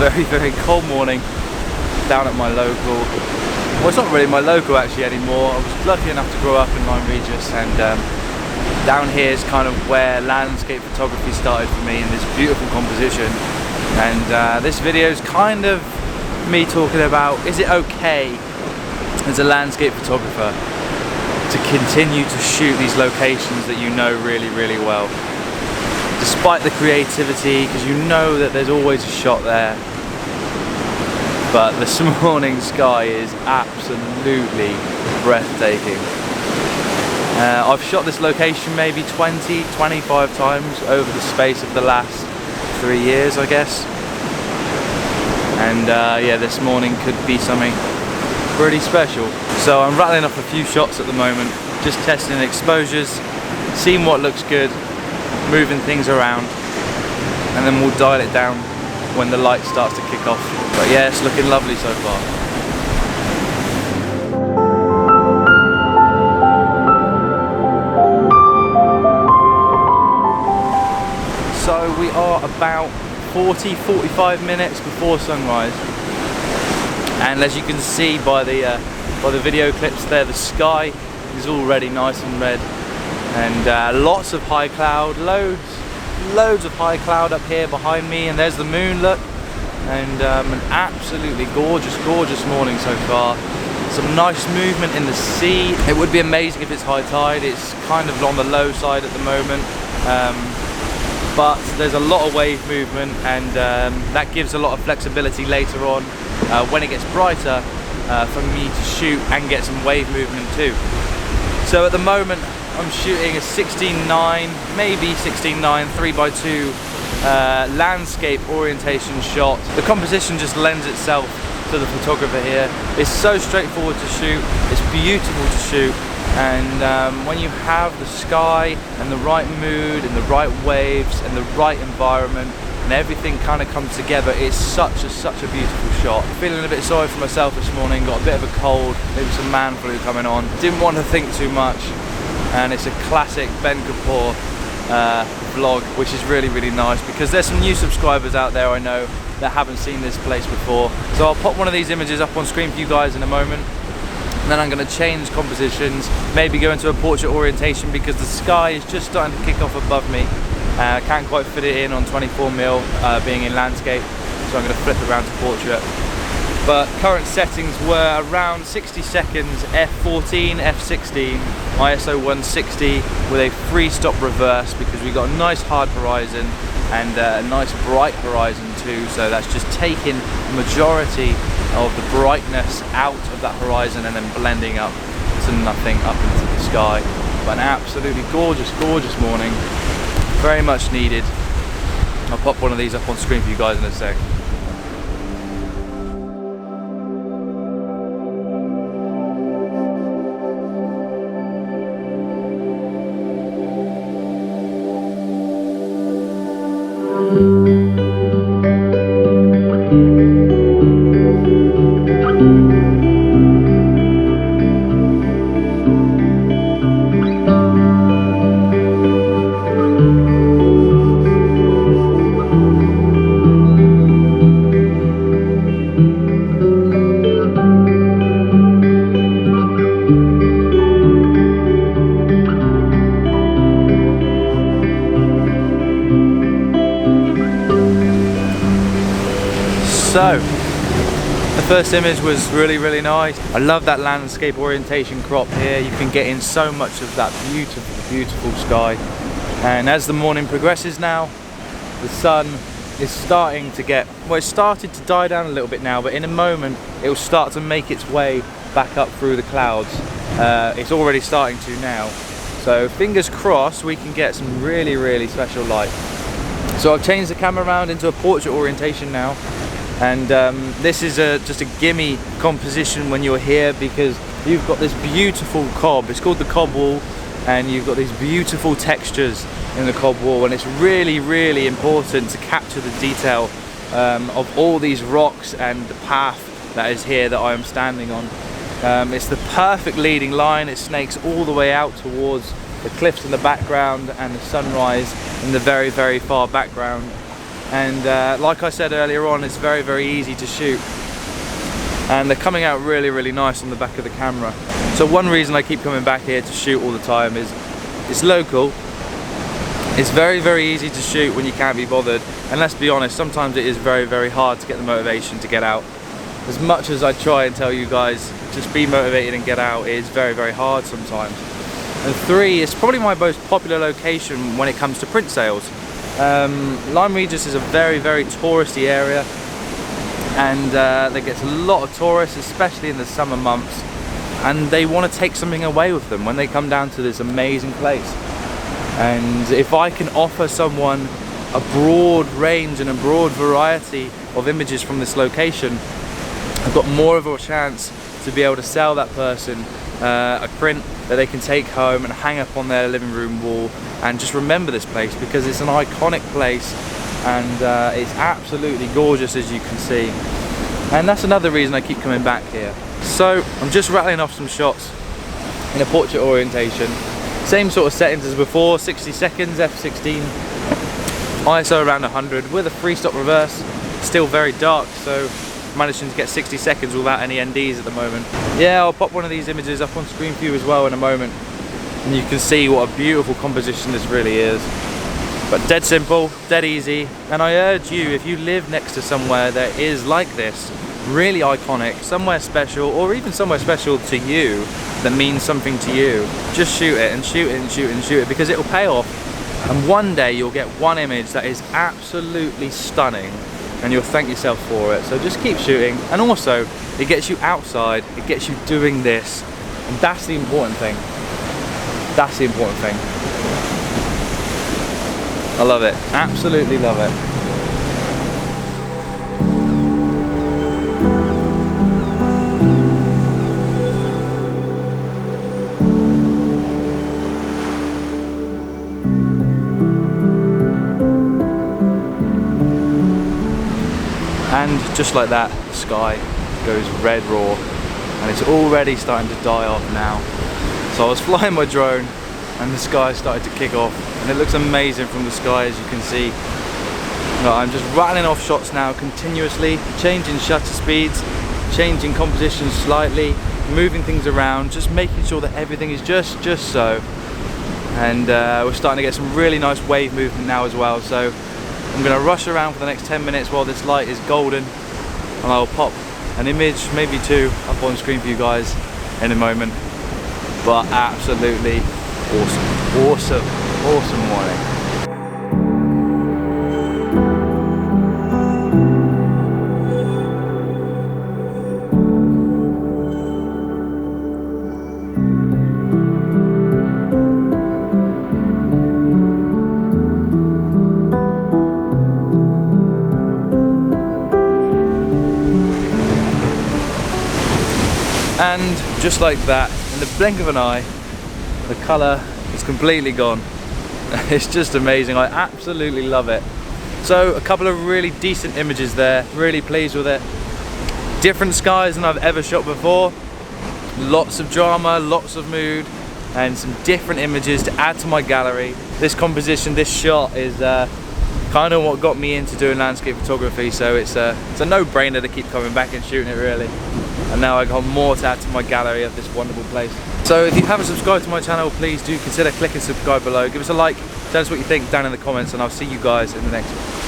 very, very cold morning down at my local. Well, it's not really my local actually anymore. I was lucky enough to grow up in Lyme Regis, and down here is kind of where landscape photography started for me in this beautiful composition. And this video is kind of me talking about, is it okay as a landscape photographer to continue to shoot these locations that you know really, really well, despite the creativity, because you know that there's always a shot there. But this morning sky is absolutely breathtaking. I've shot this location maybe 20-25 times over the space of the last 3 years, I guess. And yeah, this morning could be something pretty special. So I'm rattling off a few shots at the moment, just testing exposures, seeing what looks good, moving things around, and then we'll dial it down when the light starts to kick off. But yeah, it's looking lovely so far. So we are about 40-45 minutes before sunrise, and as you can see by the video clips there, the sky is already nice and red, and lots of high cloud, loads of high cloud up here behind me, and there's the moon, look, and an absolutely gorgeous morning so far. Some nice movement in the sea. It would be amazing if it's high tide. It's kind of on the low side at the moment, but there's a lot of wave movement, and that gives a lot of flexibility later on when it gets brighter for me to shoot and get some wave movement too. So at the moment I'm shooting a 16:9, maybe 16:9 3x2 landscape orientation shot. The composition just lends itself to the photographer here. It's so straightforward to shoot, it's beautiful to shoot, and when you have the sky and the right mood and the right waves and the right environment and everything kind of comes together, it's such a beautiful shot. Feeling a bit sorry for myself this morning, got a bit of a cold, maybe some man flu coming on. Didn't want to think too much, and it's a classic benkapur vlog, which is really, really nice because there's some new subscribers out there I know that haven't seen this place before. So I'll pop one of these images up on screen for you guys in a moment, and then I'm going to change compositions, maybe go into a portrait orientation because the sky is just starting to kick off above me. I can't quite fit it in on 24mm being in landscape, so I'm going to flip it around to portrait. But current settings were around 60 seconds, f14, f16, ISO 160 with a 3-stop reverse because we got a nice hard horizon and a nice bright horizon too, so that's just taking the majority of the brightness out of that horizon and then blending up to nothing up into the sky. But an absolutely gorgeous morning, very much needed. I'll pop one of these up on screen for you guys in a sec. So, the first image was really, really nice. I love that landscape orientation crop here. You can get in so much of that beautiful sky. And as the morning progresses now, the sun is starting to get, well, it's started to die down a little bit now, but in a moment it will start to make its way back up through the clouds. It's already starting to now. So fingers crossed we can get some really, really special light. So I've changed the camera around into a portrait orientation now. And this is just a gimme composition when you're here because you've got this beautiful cob. It's called the cob wall, and you've got these beautiful textures in the cob wall, and it's really, really important to capture the detail of all these rocks and the path that is here that I am standing on. It's the perfect leading line. It snakes all the way out towards the cliffs in the background and the sunrise in the very, very far background. and like I said earlier on, it's very, very easy to shoot, and they're coming out really, really nice on the back of the camera. So one reason I keep coming back here to shoot all the time is it's local. It's very, very easy to shoot when you can't be bothered, and let's be honest, sometimes it is very, very hard to get the motivation to get out. As much as I try and tell you guys, just be motivated and get out, it is very, very hard sometimes. And 3, it's probably my most popular location when it comes to print sales. Lyme Regis is a very, very touristy area, and there gets a lot of tourists, especially in the summer months, and they want to take something away with them when they come down to this amazing place. And if I can offer someone a broad range and a broad variety of images from this location, I've got more of a chance to be able to sell that person a print that they can take home and hang up on their living room wall and just remember this place, because it's an iconic place and it's absolutely gorgeous, as you can see. And that's another reason I keep coming back here. So I'm just rattling off some shots in a portrait orientation. Same sort of settings as before, 60 seconds, f16, ISO around 100 with a 3-stop reverse. Still very dark, so managing to get 60 seconds without any NDs at the moment. Yeah, I'll pop one of these images up on screen for you as well in a moment, and you can see what a beautiful composition this really is. But dead simple, dead easy, and I urge you, if you live next to somewhere that is like this, really iconic, somewhere special, or even somewhere special to you that means something to you, just shoot it and shoot it and shoot it and shoot it, because it will pay off. And one day you'll get one image that is absolutely stunning and you'll thank yourself for it. So just keep shooting, and also it gets you outside, it gets you doing this, and that's the important thing. That's the important thing. I love it, absolutely love it. And just like that, the sky goes red raw, and it's already starting to die off now. So I was flying my drone and the sky started to kick off, and it looks amazing from the sky, as you can see. No, I'm just rattling off shots now continuously, changing shutter speeds, changing compositions slightly, moving things around, just making sure that everything is just so. And we're starting to get some really nice wave movement now as well. So I'm going to rush around for the next 10 minutes while this light is golden, and I'll pop an image, maybe 2, up on screen for you guys in a moment. But absolutely awesome morning. And just like that, in the blink of an eye, the colour is completely gone. It's just amazing, I absolutely love it. So a couple of really decent images there, really pleased with it. Different skies than I've ever shot before. Lots of drama, lots of mood, and some different images to add to my gallery. This composition, this shot is kind of what got me into doing landscape photography, so it's a no-brainer to keep coming back and shooting it, really. And now I've got more to add to my gallery of this wonderful place. So if you haven't subscribed to my channel, please do consider clicking subscribe below. Give us a like, tell us what you think down in the comments, and I'll see you guys in the next one.